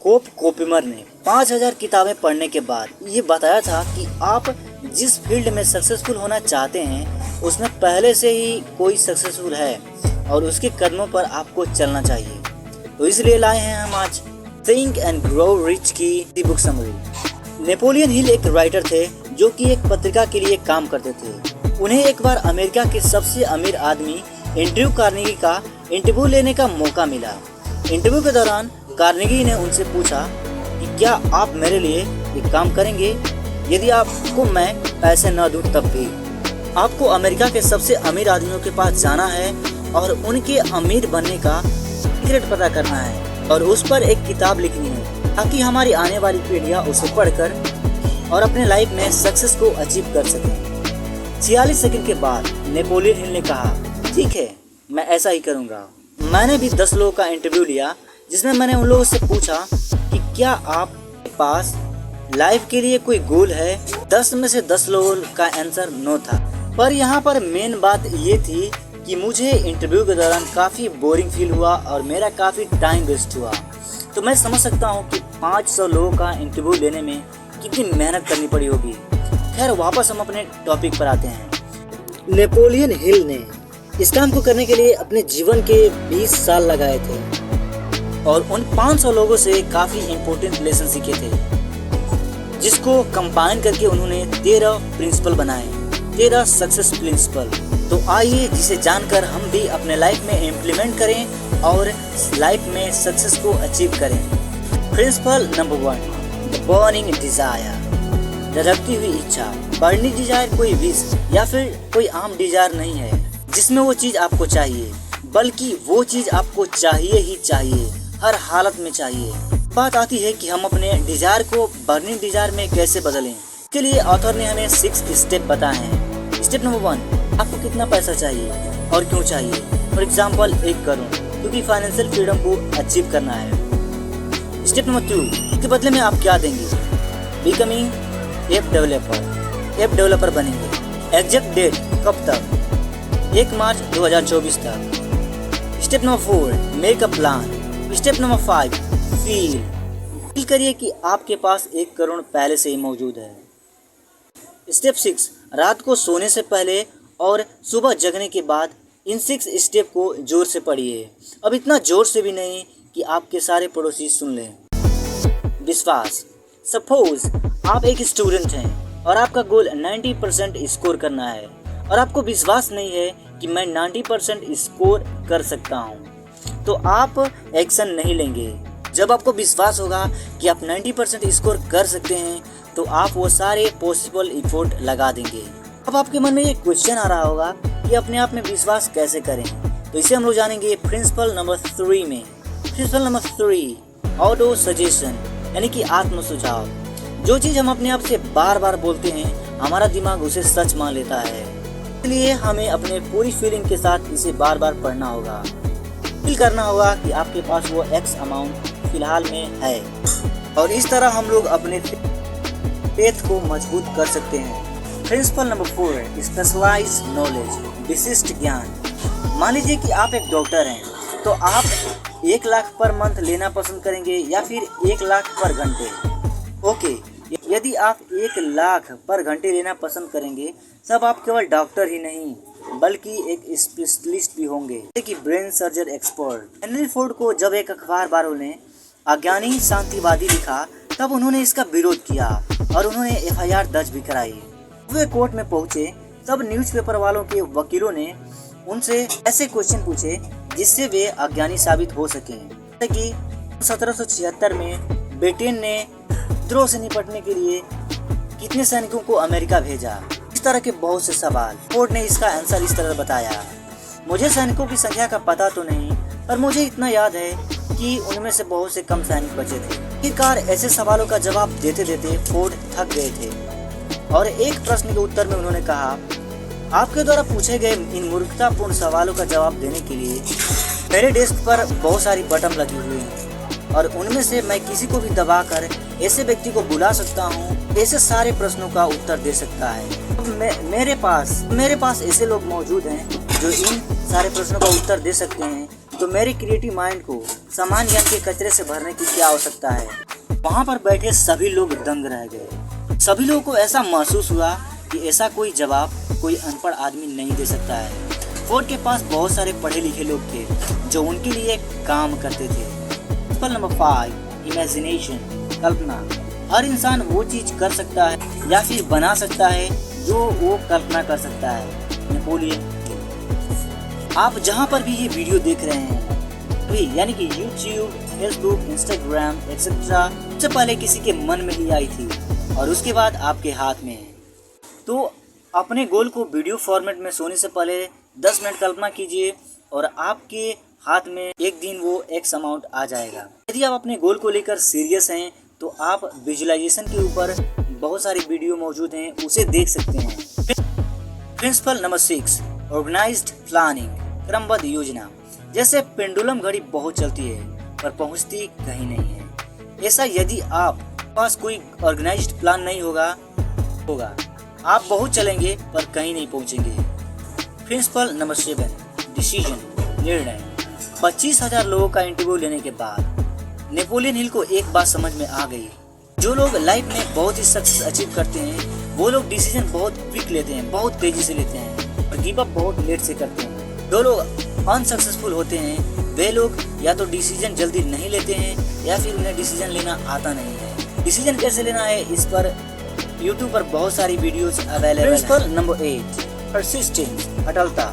कोप कोपिमर ने 5000 किताबें पढ़ने के बाद ये बताया था कि आप जिस फील्ड में सक्सेसफुल होना चाहते हैं उसमें पहले से ही कोई सक्सेसफुल है और उसके कदमों पर आपको चलना चाहिए। तो इसलिए लाए हैं हम आज थिंक एंड ग्रो रिच की बुक समरी। नेपोलियन हिल एक राइटर थे जो कि एक पत्रिका के लिए काम करते थे। उन्हें एक बार अमेरिका के सबसे अमीर आदमी एंड्रयू कार्नेगी का इंटरव्यू लेने का मौका मिला। इंटरव्यू के दौरान कार्नेगी ने उनसे पूछा कि क्या आप मेरे लिए एक काम करेंगे? यदि आपको मैं पैसे न दूं तब भी। आपको अमेरिका के सबसे अमीर आदमियों के पास जाना है और उनके अमीर बनने का सीक्रेट पता करना है और उस पर एक किताब लिखनी है ताकि हमारी आने वाली पीढ़ियां उसे पढ़कर और अपने लाइफ में सक्सेस को अचीव कर सकें। 46 सेकंड के बाद नेपोलियन हिल ने कहा, ठीक है, मैं ऐसा ही करूँगा। मैंने भी 10 लोगों का इंटरव्यू लिया जिसमें मैंने उन लोगों से पूछा कि क्या आपके पास लाइफ के लिए कोई गोल है। 10 में से 10 लोगों का आंसर नो था। पर यहाँ पर मेन बात ये थी कि मुझे इंटरव्यू के दौरान काफ़ी बोरिंग फील हुआ और मेरा काफ़ी टाइम वेस्ट हुआ। तो मैं समझ सकता हूँ कि 500 लोगों का इंटरव्यू लेने में कितनी मेहनत करनी पड़ी होगी। खैर वापस हम अपने टॉपिक पर आते हैं। नेपोलियन हिल ने इस काम को करने के लिए अपने जीवन के 20 साल लगाए थे और उन 500 लोगों से काफ़ी इम्पोर्टेंट लेसन सीखे थे जिसको कंबाइन करके उन्होंने 13 प्रिंसिपल बनाए, 13 सक्सेस प्रिंसिपल। तो आइए जिसे जानकर हम भी अपने लाइफ में इम्प्लीमेंट करें और लाइफ में सक्सेस को अचीव करें। Principle number 1, the burning desire, धड़कती हुई इच्छा। बर्निंग डिजायर कोई विश या फिर कोई आम डिजायर नहीं है जिसमें वो चीज़ आपको चाहिए, बल्कि वो चीज़ आपको चाहिए ही चाहिए, हर हालत में चाहिए। बात आती है कि हम अपने डिजायर को बर्निंग डिजायर में कैसे बदलें। इसके लिए ऑथर ने हमें 6 स्टेप बताए हैं। स्टेप नंबर 1, आपको कितना पैसा चाहिए और क्यों चाहिए। फॉर एग्जाम्पल 1 करोड़, क्योंकि फाइनेंशियल फ्रीडम को अचीव करना है। स्टेप नंबर 2, इसके बदले में आप क्या देंगे। Becoming app developer, app developer बनेंगे। एग्जैक्ट डेट कब तक, 1 मार्च 2024 तक। Step number 4, make a plan. Step number 5, feel करिए कि आपके पास 1 करोड़ पहले से ही मौजूद है। स्टेप 6, रात को सोने से पहले और सुबह जगने के बाद इन 6 स्टेप को जोर से पढ़िए। अब इतना जोर से भी नहीं कि आपके सारे पड़ोसी सुन लें। विश्वास, सपोज आप एक स्टूडेंट हैं और आपका गोल 90% स्कोर करना है और आपको विश्वास नहीं है कि मैं 90% स्कोर कर सकता हूँ, तो आप एक्शन नहीं लेंगे। जब आपको विश्वास होगा कि आप 90% स्कोर कर सकते हैं तो आप वो सारे पॉसिबल एफर्ट लगा देंगे। अब आपके मन में ये क्वेश्चन आ रहा होगा कि अपने आप में विश्वास कैसे करें, तो इसे हम लोग जानेंगे प्रिंसिपल नंबर 3 में। प्रिंसिपल नंबर 3, ऑटो सजेशन, यानी कि आत्म सुझाव। जो चीज़ हम अपने आप से बार बार बोलते हैं हमारा दिमाग उसे सच मान लेता है, इसलिए हमें अपने पूरी फीलिंग के साथ इसे बार बार पढ़ना होगा। फील करना होगा कि आपके पास वो एक्स अमाउंट फिलहाल में है और इस तरह हम लोग अपने फेथ को मजबूत कर सकते हैं। प्रिंसिपल नंबर 4, स्पेशलाइज नॉलेज, विशिष्ट ज्ञान। मान लीजिए कि आप एक डॉक्टर हैं तो आप 1 लाख पर मंथ लेना पसंद करेंगे या फिर 1 लाख पर घंटे। ओके, यदि आप 1 लाख पर घंटे लेना पसंद करेंगे तब आप केवल डॉक्टर ही नहीं बल्कि एक स्पेशलिस्ट भी होंगे, जैसे कि brain surgeon expert. Henry Ford को जब एक अखबार वालों ने अज्ञानी शांतिवादी लिखा तब उन्होंने इसका विरोध किया और उन्होंने FIR दर्ज भी कराई। वे कोर्ट में पहुंचे तब न्यूज़पेपर वालों के वकीलों ने उनसे ऐसे क्वेश्चन पूछे जिससे वे अज्ञानी साबित हो सकें, जैसे कि 1776 में ब्रिटेन ने विद्रोह से निपटने के लिए कितने सैनिकों को अमेरिका भेजा। इस तरह के बहुत से सवाल। फोर्ड ने इसका आंसर इस तरह बताया, मुझे सैनिकों की संख्या का पता तो नहीं पर मुझे इतना याद है कि उनमें से बहुत से कम सैनिक बचे थे। आखिरकार ऐसे सवालों का जवाब देते देते फोर्ड थक गए थे और एक प्रश्न के उत्तर में उन्होंने कहा, आपके द्वारा पूछे गए इन मूर्खतापूर्ण सवालों का जवाब देने के लिए मेरे डेस्क पर बहुत सारी बटन लगी हुई हैं और उनमें से मैं किसी को भी दबाकर ऐसे व्यक्ति को बुला सकता हूँ ऐसे सारे प्रश्नों का उत्तर दे सकता है। अब मेरे पास ऐसे लोग मौजूद हैं जो इन सारे प्रश्नों का उत्तर दे सकते हैं। तो मेरे क्रिएटिव माइंड को सामान्य ज्ञान के कचरे से भरने की क्या आवश्यकता है। वहाँ पर बैठे सभी लोग दंग रह गए। सभी लोगों को ऐसा महसूस हुआ कि ऐसा कोई जवाब कोई अनपढ़ आदमी नहीं दे सकता है। फोर्ड के पास बहुत सारे पढ़े लिखे लोग थे जो उनके लिए काम करते थे। प्रिंसिपल नंबर 5, इमेजिनेशन, कल्पना। हर इंसान वो चीज कर सकता है या फिर बना सकता है जो वो कल्पना कर सकता है। नेपोलियन। आप जहाँ पर भी ये वीडियो देख रहे हैं यानी कि YouTube, Facebook, Instagram एक्सेट्रा, सबसे पहले किसी के मन में ही आई थी और उसके बाद आपके हाथ में है। तो अपने गोल को वीडियो फॉर्मेट में सोने से पहले 10 मिनट कल्पना कीजिए और आपके हाथ में एक दिन वो एक्स अमाउंट आ जाएगा। यदि आप अपने गोल को लेकर सीरियस हैं तो आप विजुअलाइजेशन के ऊपर बहुत सारी वीडियो मौजूद हैं, उसे देख सकते हैं। प्रिंसिपल नंबर 6, ऑर्गेनाइज्ड प्लानिंग, क्रमबद्ध योजना। जैसे पेंडुलम घड़ी बहुत चलती है पर पहुंचती कहीं नहीं है, ऐसा यदि आप पास कोई ऑर्गेनाइज्ड प्लान नहीं होगा आप बहुत चलेंगे पर कहीं नहीं पहुंचेंगे। प्रिंसिपल नंबर 7, डिसीजन, निर्णय। 25,000 लोगों का इंटरव्यू लेने के बाद नेपोलियन हिल को एक बात समझ में आ गई। जो लोग लाइफ में बहुत ही सक्सेस अचीव करते हैं वो लोग डिसीजन बहुत क्विक लेते हैं, बहुत तेजी से लेते हैं और गिव अप बहुत लेट से करते हैं। जो लोग अनसक्सेसफुल होते हैं वे लोग या तो डिसीजन जल्दी नहीं लेते हैं या फिर उन्हें डिसीजन लेना आता नहीं है। डिसीजन कैसे लेना है इस पर YouTube पर बहुत सारी वीडियोस अवेलेबल हैं। प्रिंसिपल नंबर 8, परसिस्टेंस, अटलता।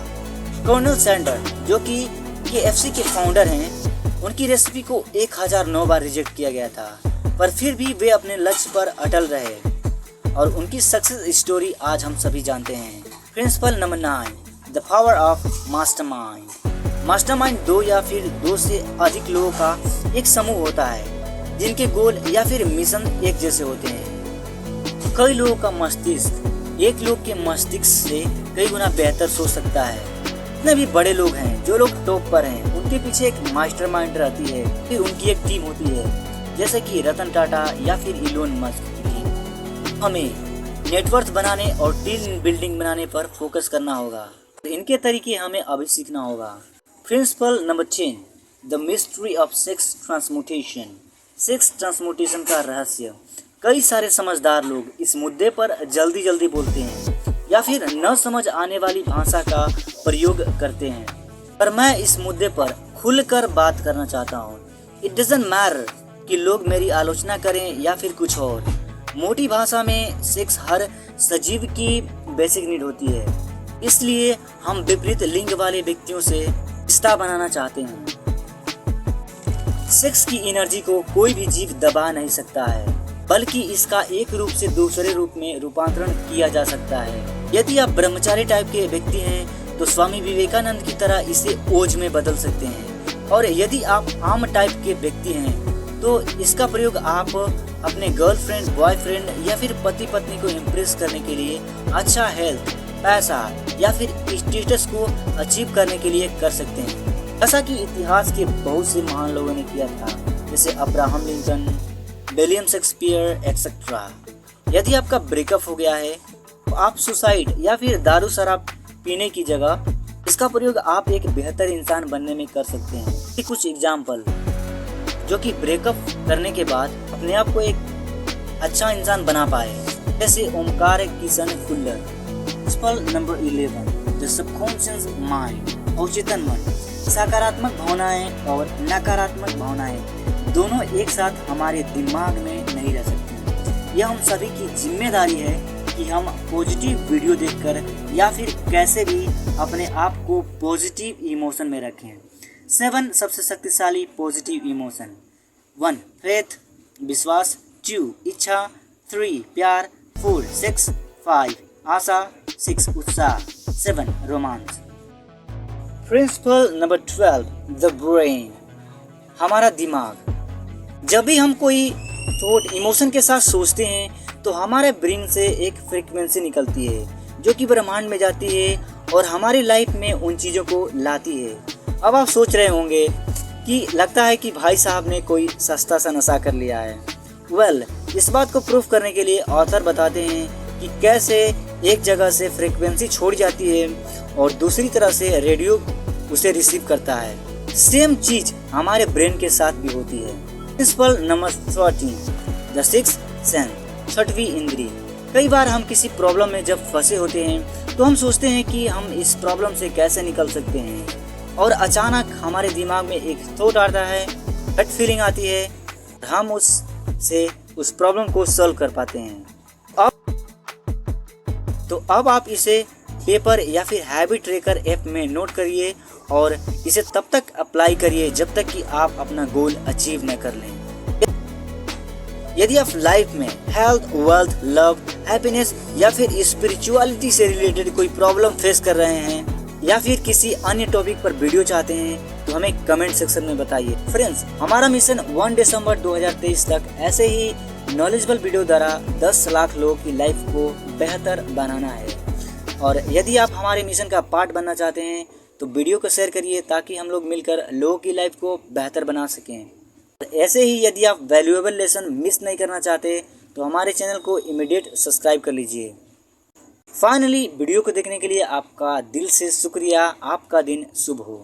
कर्नल सैंडर्स जो कि KFC के फाउंडर हैं, उनकी रेसिपी को 1009 बार रिजेक्ट किया गया था पर फिर भी वे अपने लक्ष्य पर अटल रहे और उनकी सक्सेस स्टोरी आज हम सभी जानते हैं। Principle number 9, the power of mastermind. Mastermind 2 या फिर 2 से अधिक लोगों का एक समूह होता है जिनके गोल या फिर मिशन एक जैसे होते हैं। कई लोगों का मस्तिष्क एक लोग के मस्तिष्क से कई गुना बेहतर सोच सकता है। जितने भी बड़े लोग हैं, जो लोग टॉप पर हैं, उनके पीछे एक मास्टरमाइंड रहती है, फिर उनकी एक टीम होती है जैसे कि रतन टाटा या फिर इलोन मस्क की टीम। हमें नेटवर्क बनाने और टीम बिल्डिंग बनाने पर फोकस करना होगा। इनके तरीके हमें अभी सीखना होगा। Principle number 10, the mystery of sex transmutation. Sex transmutation का रहस्य। कई सारे समझदार लोग इस मुद्दे पर जल्दी बोलते हैं या फिर न समझ आने वाली भाषा का प्रयोग करते हैं, पर मैं इस मुद्दे पर खुलकर बात करना चाहता हूँ। इट डजंट मैटर कि लोग मेरी आलोचना करें या फिर कुछ और। मोटी भाषा में सेक्स हर सजीव की बेसिक नीड होती है, इसलिए हम विपरीत लिंग वाले व्यक्तियों से रिश्ता बनाना चाहते हैं। सेक्स की एनर्जी को कोई भी जीव दबा नहीं सकता है, बल्कि इसका एक रूप से दूसरे रूप में रूपांतरण किया जा सकता है। यदि आप ब्रह्मचारी टाइप के व्यक्ति हैं तो स्वामी विवेकानंद की तरह इसे ओज में बदल सकते हैं, और यदि आप आम टाइप के व्यक्ति हैं तो इसका प्रयोग आप अपने गर्लफ्रेंड, बॉयफ्रेंड या फिर पति पत्नी को इम्प्रेस करने के लिए, अच्छा हेल्थ, पैसा या फिर स्टेटस को अचीव करने के लिए कर सकते हैं, जैसा कि इतिहास के बहुत से महान लोगों ने किया था, जैसे Abraham Lincoln, William Shakespeare etcetera. यदि आपका ब्रेकअप हो गया है तो आप सुसाइड या फिर दारू शराब पीने की जगह इसका प्रयोग आप एक बेहतर इंसान बनने में कर सकते हैं। कुछ एग्जाम्पल जो कि ब्रेकअप करने के बाद अपने आप को एक अच्छा इंसान बना पाए, जैसे Omkar Kishan Kullar. Principle number 11, the subconscious mind, अवचेतन मन। सकारात्मक भावनाएं और नकारात्मक भावनाएं दोनों एक साथ हमारे दिमाग में नहीं रह सकती। यह हम सभी की जिम्मेदारी है कि हम पॉजिटिव वीडियो देखकर या फिर कैसे भी अपने आप को पॉजिटिव इमोशन में रखें। 7 सबसे शक्तिशाली पॉजिटिव इमोशन। 1 फेथ, विश्वास। 2 इच्छा। 3 प्यार। 4 सेक्स। 5 आशा। 6 उत्साह। 7 romance. Principle number 12, the brain, हमारा दिमाग। जब भी हम कोई थॉट इमोशन के साथ सोचते हैं तो हमारे ब्रेन से एक फ्रीक्वेंसी निकलती है जो कि ब्रह्मांड में जाती है और हमारी लाइफ में उन चीज़ों को लाती है। अब आप सोच रहे होंगे कि लगता है कि भाई साहब ने कोई सस्ता सा नशा कर लिया है। वेल, इस बात को प्रूफ करने के लिए ऑथर बताते हैं कि कैसे एक जगह से फ्रीक्वेंसी छोड़ जाती है और दूसरी तरह से रेडियो उसे रिसीव करता है। सेम चीज हमारे ब्रेन के साथ भी होती है। Principle number 13, the sixth sense, छठवीं इंद्रिय। कई बार हम किसी प्रॉब्लम में जब फंसे होते हैं तो हम सोचते हैं कि हम इस प्रॉब्लम से कैसे निकल सकते हैं, और अचानक हमारे दिमाग में एक थॉट आता है, गट फीलिंग आती है, हम उस प्रॉब्लम को सॉल्व कर पाते हैं। अब आप इसे पेपर या फिर हैबिट ट्रैकर ऐप में नोट करिए और इसे तब तक अप्लाई करिए जब तक कि आप अपना गोल अचीव न कर लें। यदि आप लाइफ में हेल्थ, वेल्थ, लव, हैप्पीनेस या फिर स्पिरिचुअलिटी से रिलेटेड कोई प्रॉब्लम फेस कर रहे हैं या फिर किसी अन्य टॉपिक पर वीडियो चाहते हैं तो हमें कमेंट सेक्शन में बताइए। फ्रेंड्स, हमारा मिशन 1 दिसंबर 2023 तक ऐसे ही नॉलेजेबल वीडियो द्वारा 10 लाख लोगों की लाइफ को बेहतर बनाना है। और यदि आप हमारे मिशन का पार्ट बनना चाहते हैं तो वीडियो को शेयर करिए ताकि हम लोग मिलकर लोगों की लाइफ को बेहतर बना सकें। ऐसे ही यदि आप वैल्यूएबल लेसन मिस नहीं करना चाहते तो हमारे चैनल को इमीडिएट सब्सक्राइब कर लीजिए। फाइनली, वीडियो को देखने के लिए आपका दिल से शुक्रिया। आपका दिन शुभ हो।